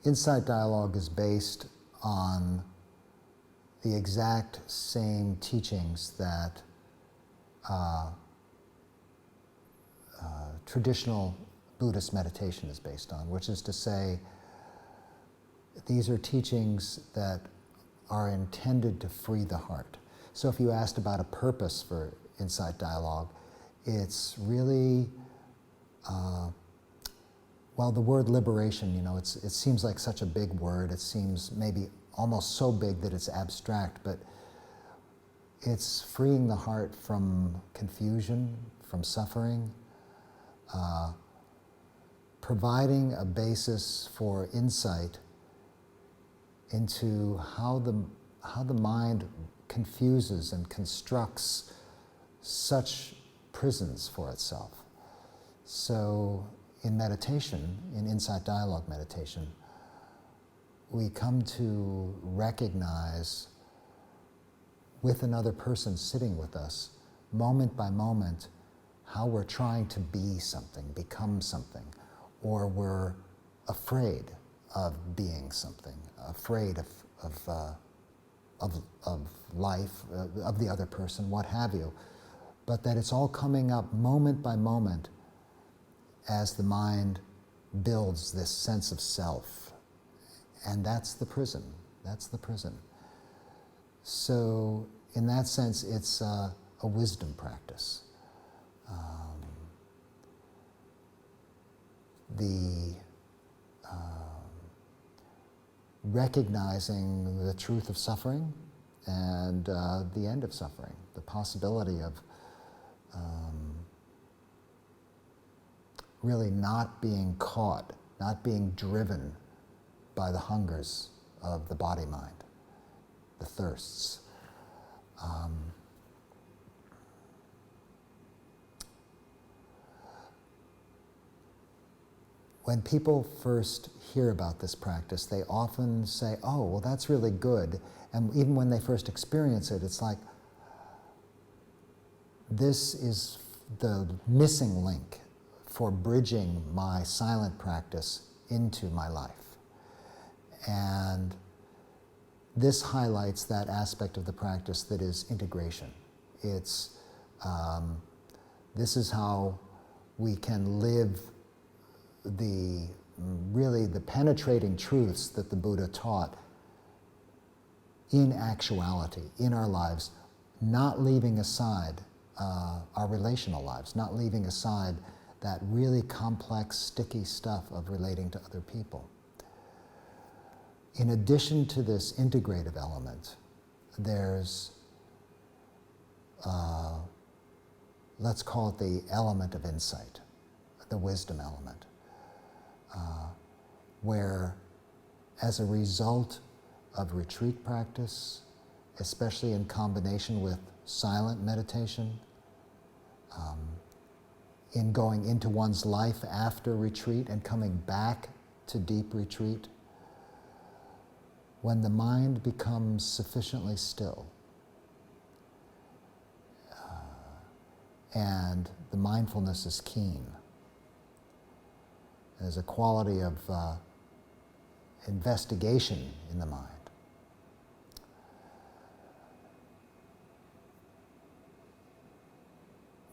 Insight dialogue is based on the exact same teachings that traditional Buddhist meditation is based on, which is to say, these are teachings that are intended to free the heart. So if you asked about a purpose for insight dialogue, it's really, well, the word liberation, it seems like such a big word. It seems maybe almost so big that it's abstract, but it's freeing the heart from confusion, from suffering, providing a basis for insight into how the mind confuses and constructs such prisons for itself. So in meditation, in insight dialogue meditation, we come to recognize with another person sitting with us, moment by moment, how we're trying to be something, become something, or we're afraid of being something, afraid of life, of the other person, what have you. But that it's all coming up moment by moment as the mind builds this sense of self. And that's the prison. That's the prison. So in that sense, it's a wisdom practice. Recognizing the truth of suffering and the end of suffering, the possibility of really not being caught, not being driven by the hungers of the body-mind, the thirsts. When people first hear about this practice, they often say, oh, well, that's really good. And even when they first experience it, it's like, this is the missing link for bridging my silent practice into my life. And this highlights that aspect of the practice that is integration. It's, this is how we can live the penetrating truths that the Buddha taught in actuality, in our lives, not leaving aside our relational lives, not leaving aside that really complex, sticky stuff of relating to other people. In addition to this integrative element, there's, let's call it the element of insight, the wisdom element. Where as a result of retreat practice, especially in combination with silent meditation, in going into one's life after retreat and coming back to deep retreat, when the mind becomes sufficiently still and the mindfulness is keen, there's a quality of investigation in the mind.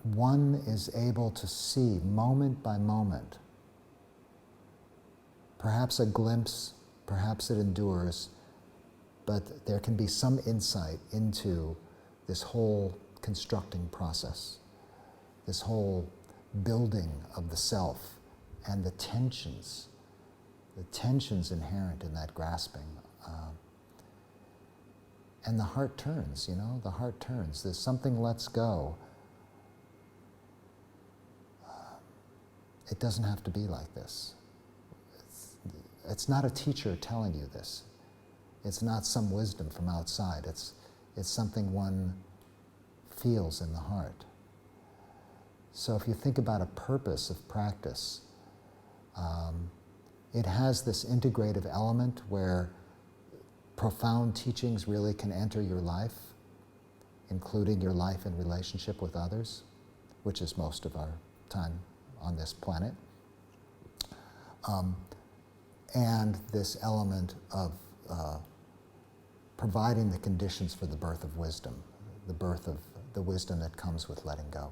One is able to see moment by moment, perhaps a glimpse, perhaps it endures, but there can be some insight into this whole constructing process, this whole building of the self and the tensions inherent in that grasping. And the heart turns, the heart turns. There's something lets go. It doesn't have to be like this. It's not a teacher telling you this. It's not some wisdom from outside. It's something one feels in the heart. So if you think about a purpose of practice, it has this integrative element where profound teachings really can enter your life, including your life in relationship with others, which is most of our time on this planet. and this element of providing the conditions for the birth of wisdom, the birth of the wisdom that comes with letting go.